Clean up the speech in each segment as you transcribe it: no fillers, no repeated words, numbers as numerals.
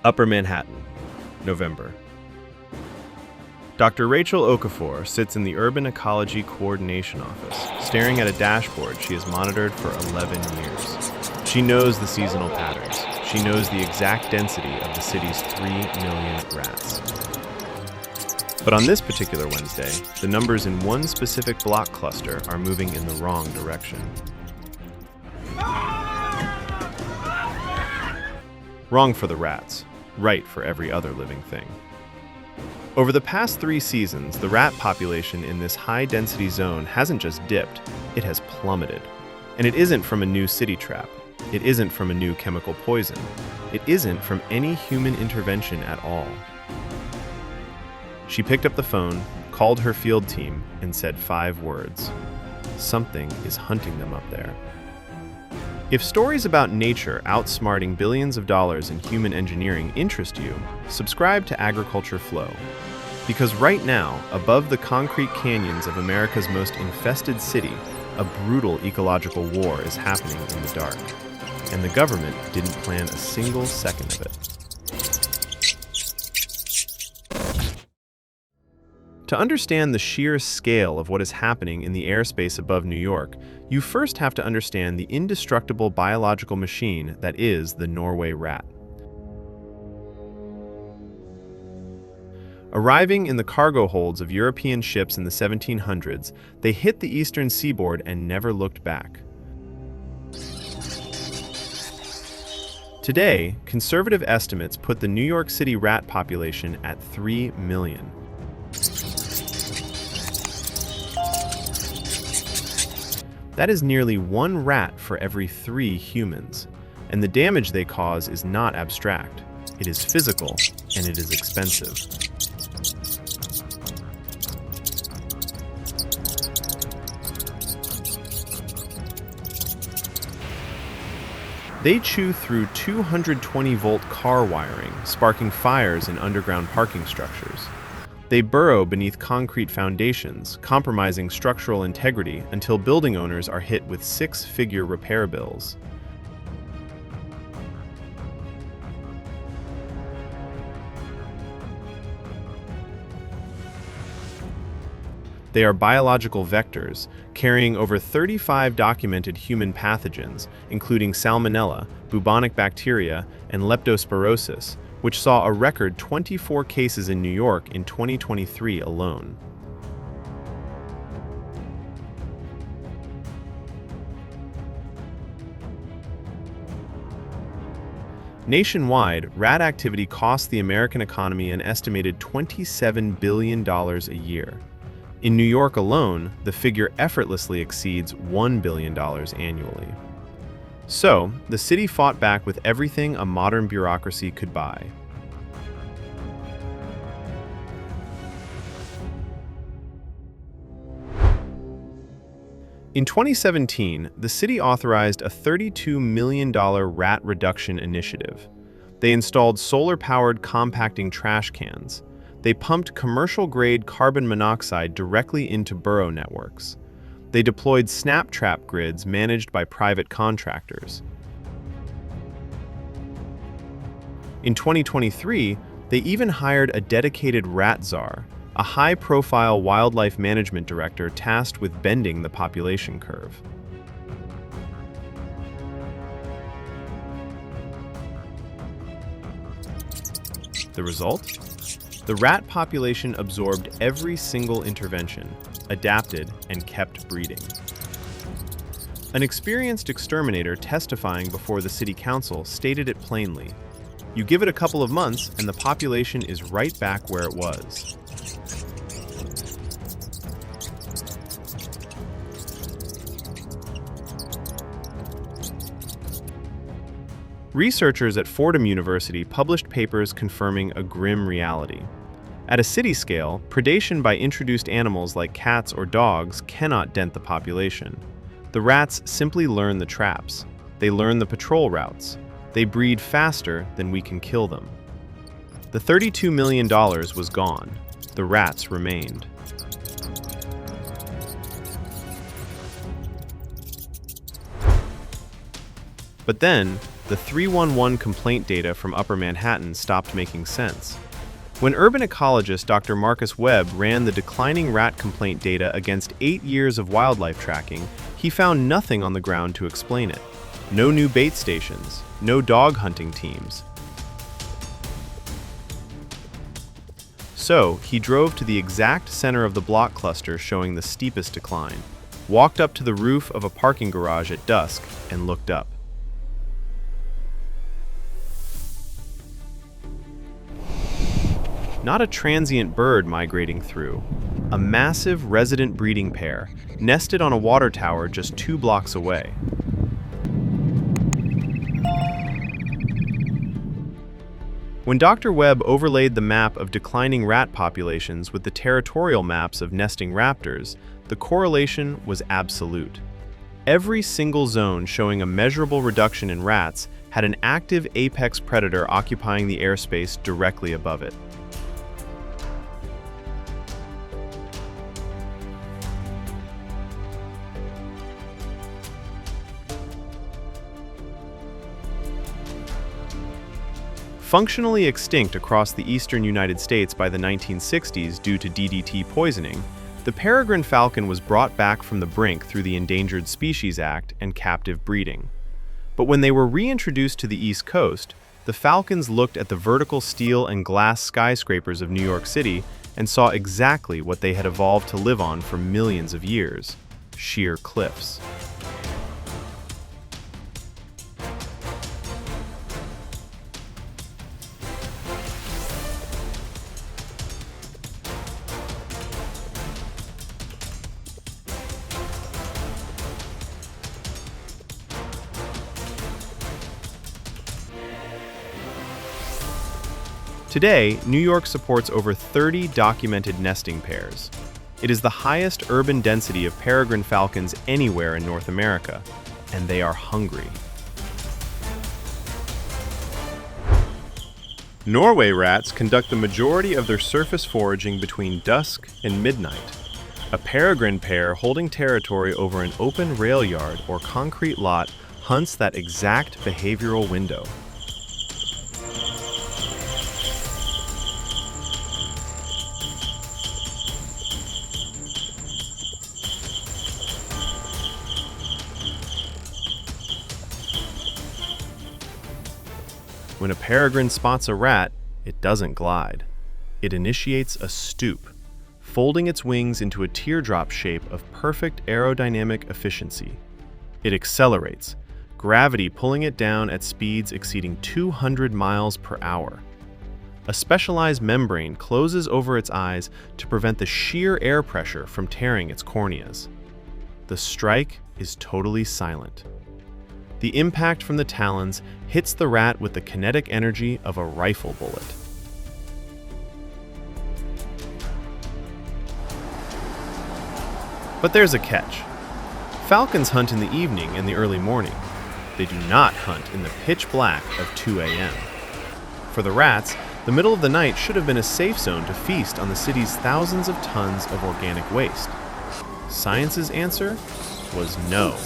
Upper Manhattan, November. Dr. Rachel Okafor sits in the Urban Ecology Coordination Office, staring at a dashboard she has monitored for 11 years. She knows the seasonal patterns. She knows the exact density of the city's 3 million rats. But on this particular Wednesday, the numbers in one specific block cluster are moving in the wrong direction. Wrong for the rats, right for every other living thing. Over the past 3 seasons, the rat population in this high-density zone hasn't just dipped, it has plummeted. And it isn't from a new city trap. It isn't from a new chemical poison. It isn't from any human intervention at all. She picked up the phone, called her field team, and said 5 words. Something is hunting them up there. If stories about nature outsmarting billions of dollars in human engineering interest you, subscribe to Agriculture Flow. Because right now, above the concrete canyons of America's most infested city, a brutal ecological war is happening in the dark. And the government didn't plan a single second of it. To understand the sheer scale of what is happening in the airspace above New York, you first have to understand the indestructible biological machine that is the Norway rat. Arriving in the cargo holds of European ships in the 1700s, they hit the eastern seaboard and never looked back. Today, conservative estimates put the New York City rat population at 3 million. That is nearly 1 rat for every 3 humans, and the damage they cause is not abstract. It is physical, and it is expensive. They chew through 220-volt car wiring, sparking fires in underground parking structures. They burrow beneath concrete foundations, compromising structural integrity until building owners are hit with 6-figure repair bills. They are biological vectors, carrying over 35 documented human pathogens, including salmonella, bubonic bacteria, and leptospirosis, which saw a record 24 cases in New York in 2023 alone. Nationwide, rat activity costs the American economy an estimated $27 billion a year. In New York alone, the figure effortlessly exceeds $1 billion annually. So, the city fought back with everything a modern bureaucracy could buy. In 2017, the city authorized a $32 million rat reduction initiative. They installed solar-powered compacting trash cans. They pumped commercial-grade carbon monoxide directly into burrow networks. They deployed snap trap grids managed by private contractors. In 2023, they even hired a dedicated rat czar, a high-profile wildlife management director tasked with bending the population curve. The result? The rat population absorbed every single intervention, adapted, and kept breeding. An experienced exterminator testifying before the city council stated it plainly. You give it a couple of months and the population is right back where it was. Researchers at Fordham University published papers confirming a grim reality. At a city scale, predation by introduced animals like cats or dogs cannot dent the population. The rats simply learn the traps. They learn the patrol routes. They breed faster than we can kill them. The $32 million was gone. The rats remained. But then, the 311 complaint data from Upper Manhattan stopped making sense. When urban ecologist Dr. Marcus Webb ran the declining rat complaint data against 8 years of wildlife tracking, he found nothing on the ground to explain it. No new bait stations, no dog hunting teams. So, he drove to the exact center of the block cluster showing the steepest decline, walked up to the roof of a parking garage at dusk, and looked up. Not a transient bird migrating through. A massive resident breeding pair, nested on a water tower just 2 blocks away. When Dr. Webb overlaid the map of declining rat populations with the territorial maps of nesting raptors, the correlation was absolute. Every single zone showing a measurable reduction in rats had an active apex predator occupying the airspace directly above it. Functionally extinct across the eastern United States by the 1960s due to DDT poisoning, the peregrine falcon was brought back from the brink through the Endangered Species Act and captive breeding. But when they were reintroduced to the East Coast, the falcons looked at the vertical steel and glass skyscrapers of New York City and saw exactly what they had evolved to live on for millions of years: sheer cliffs. Today, New York supports over 30 documented nesting pairs. It is the highest urban density of peregrine falcons anywhere in North America, and they are hungry. Norway rats conduct the majority of their surface foraging between dusk and midnight. A peregrine pair holding territory over an open rail yard or concrete lot hunts that exact behavioral window. When a peregrine spots a rat, it doesn't glide. It initiates a stoop, folding its wings into a teardrop shape of perfect aerodynamic efficiency. It accelerates, gravity pulling it down at speeds exceeding 200 miles per hour. A specialized membrane closes over its eyes to prevent the sheer air pressure from tearing its corneas. The strike is totally silent. The impact from the talons hits the rat with the kinetic energy of a rifle bullet. But there's a catch. Falcons hunt in the evening and the early morning. They do not hunt in the pitch black of 2 a.m. For the rats, the middle of the night should have been a safe zone to feast on the city's thousands of tons of organic waste. Science's answer was no.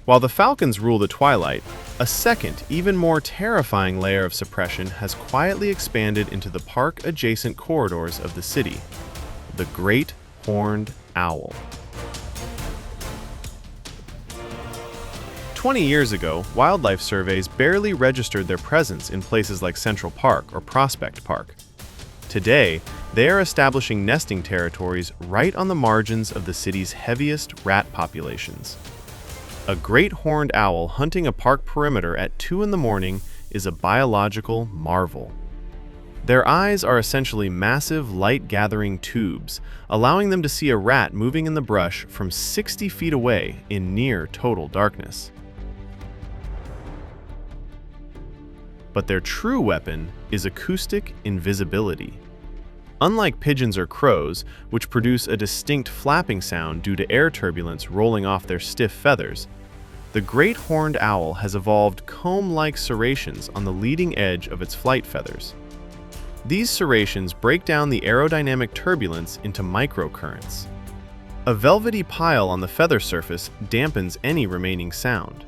While the falcons rule the twilight, a second, even more terrifying layer of suppression has quietly expanded into the park-adjacent corridors of the city: the great horned owl. 20 years ago, wildlife surveys barely registered their presence in places like Central Park or Prospect Park. Today, they are establishing nesting territories right on the margins of the city's heaviest rat populations. A great horned owl hunting a park perimeter at 2 in the morning is a biological marvel. Their eyes are essentially massive light-gathering tubes, allowing them to see a rat moving in the brush from 60 feet away in near total darkness. But their true weapon is acoustic invisibility. Unlike pigeons or crows, which produce a distinct flapping sound due to air turbulence rolling off their stiff feathers, the great horned owl has evolved comb-like serrations on the leading edge of its flight feathers. These serrations break down the aerodynamic turbulence into microcurrents. A velvety pile on the feather surface dampens any remaining sound.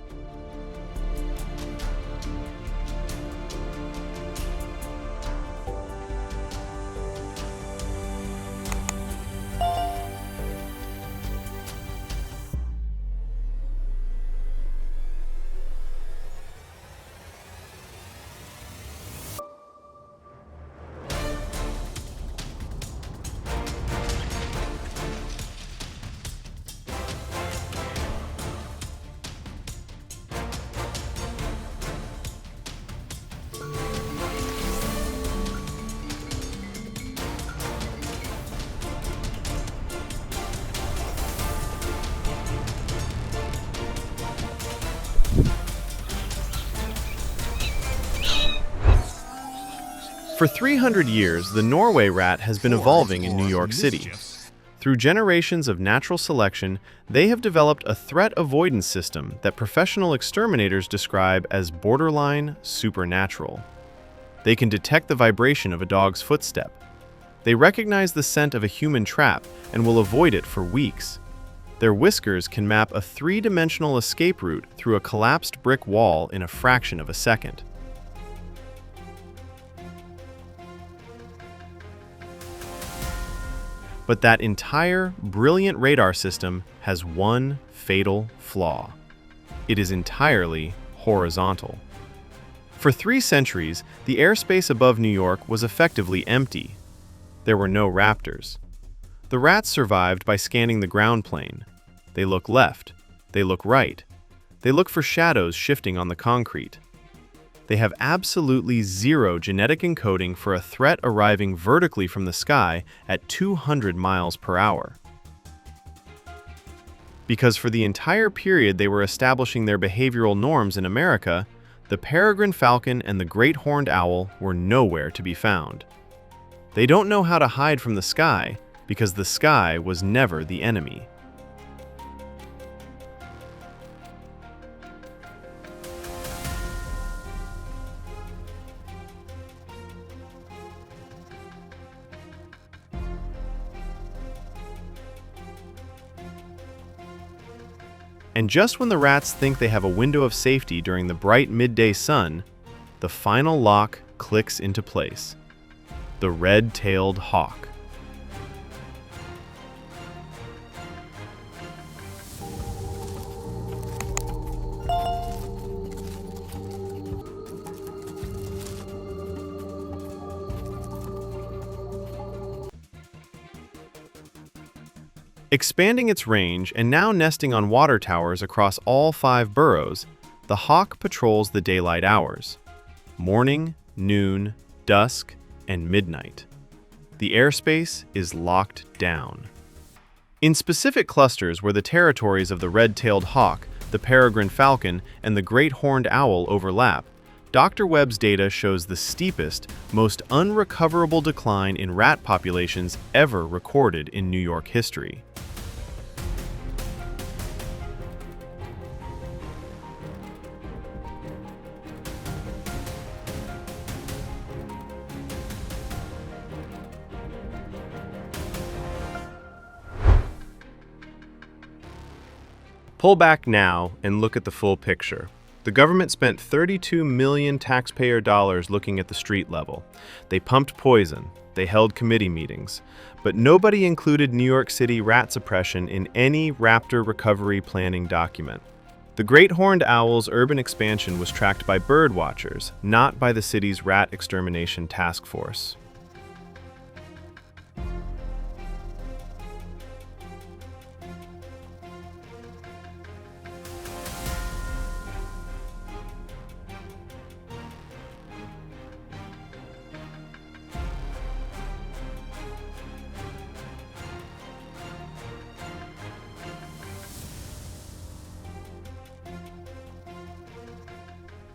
For 300 years, the Norway rat has been evolving in New York City. Through generations of natural selection, they have developed a threat avoidance system that professional exterminators describe as borderline supernatural. They can detect the vibration of a dog's footstep. They recognize the scent of a human trap and will avoid it for weeks. Their whiskers can map a three-dimensional escape route through a collapsed brick wall in a fraction of a second. But that entire, brilliant radar system has one fatal flaw. It is entirely horizontal. For 3 centuries, the airspace above New York was effectively empty. There were no raptors. The rats survived by scanning the ground plane. They look left. They look right. They look for shadows shifting on the concrete. They have absolutely zero genetic encoding for a threat arriving vertically from the sky at 200 miles per hour. Because for the entire period they were establishing their behavioral norms in America, the peregrine falcon and the great horned owl were nowhere to be found. They don't know how to hide from the sky because the sky was never the enemy. And just when the rats think they have a window of safety during the bright midday sun, the final lock clicks into place. The red-tailed hawk. Expanding its range and now nesting on water towers across all 5 boroughs, the hawk patrols the daylight hours: morning, noon, dusk, and midnight. The airspace is locked down. In specific clusters where the territories of the red-tailed hawk, the peregrine falcon, and the great horned owl overlap, Dr. Webb's data shows the steepest, most unrecoverable decline in rat populations ever recorded in New York history. Pull back now and look at the full picture. The government spent $32 million taxpayer dollars looking at the street level. They pumped poison. They held committee meetings. But nobody included New York City rat suppression in any raptor recovery planning document. The great horned owl's urban expansion was tracked by bird watchers, not by the city's rat extermination task force.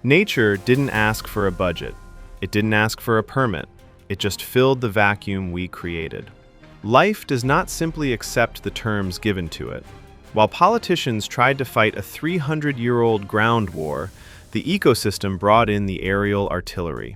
Nature didn't ask for a budget. It didn't ask for a permit. It just filled the vacuum we created. Life does not simply accept the terms given to it. While politicians tried to fight a 300-year-old ground war, the ecosystem brought in the aerial artillery.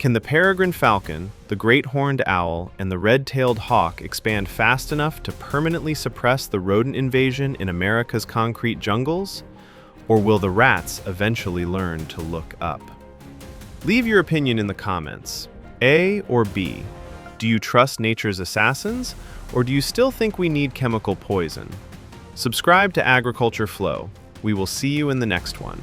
Can the peregrine falcon, the great horned owl, and the red-tailed hawk expand fast enough to permanently suppress the rodent invasion in America's concrete jungles? Or will the rats eventually learn to look up? Leave your opinion in the comments. A or B? Do you trust nature's assassins, or do you still think we need chemical poison? Subscribe to Agriculture Flow. We will see you in the next one.